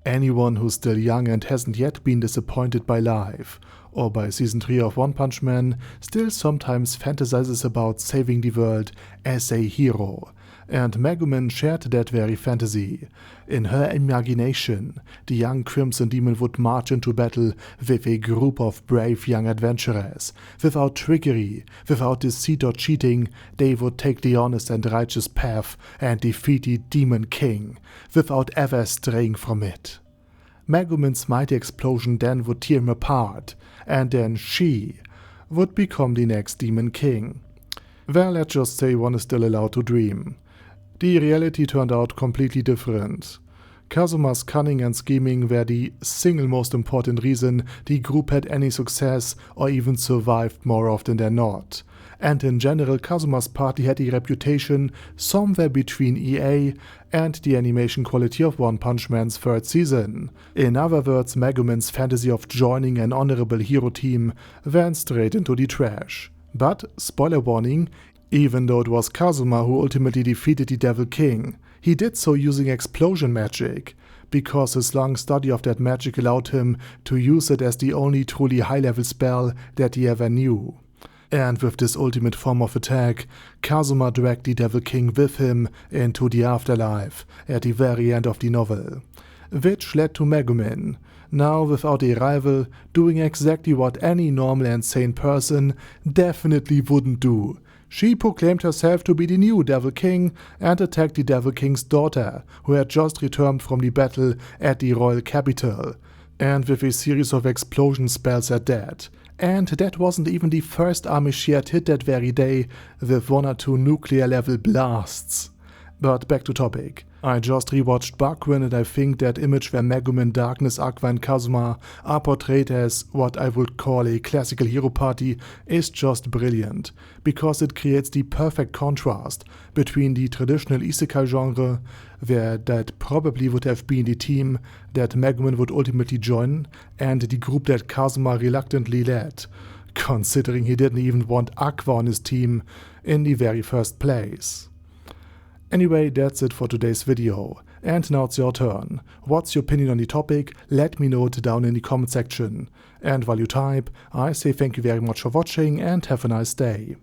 Anyone who's still young and hasn't yet been disappointed by life, or by season 3 of One Punch Man, still sometimes fantasizes about saving the world as a hero. And Megumin shared that very fantasy. In her imagination, the young Crimson Demon would march into battle with a group of brave young adventurers. Without trickery, without deceit or cheating, they would take the honest and righteous path and defeat the Demon King, without ever straying from it. Megumin's mighty explosion then would tear him apart, and then she would become the next Demon King. Well, let's just say one is still allowed to dream. The reality turned out completely different. Kazuma's cunning and scheming were the single most important reason the group had any success or even survived more often than not. And in general, Kazuma's party had a reputation somewhere between EA and the animation quality of One Punch Man's third season. In other words, Megumin's fantasy of joining an honorable hero team went straight into the trash. But, spoiler warning, even though it was Kazuma who ultimately defeated the Devil King, he did so using explosion magic, because his long study of that magic allowed him to use it as the only truly high-level spell that he ever knew. And with this ultimate form of attack, Kazuma dragged the Devil King with him into the afterlife at the very end of the novel. Which led to Megumin, now without a rival, doing exactly what any normal and sane person definitely wouldn't do. She proclaimed herself to be the new Devil King and attacked the Devil King's daughter, who had just returned from the battle at the royal capital, and with a series of explosion spells at that. And that wasn't even the first army she had hit that very day with 1 or 2 nuclear-level blasts. But back to topic. I just rewatched Bakuin and I think that image where Megumin, Darkness, Aqua and Kazuma are portrayed as what I would call a classical hero party is just brilliant, because it creates the perfect contrast between the traditional isekai genre, where that probably would have been the team that Megumin would ultimately join, and the group that Kazuma reluctantly led, considering he didn't even want Aqua on his team in the very first place. Anyway, that's it for today's video. And now it's your turn. What's your opinion on the topic? Let me know it down in the comment section. And while you type, I say thank you very much for watching and have a nice day.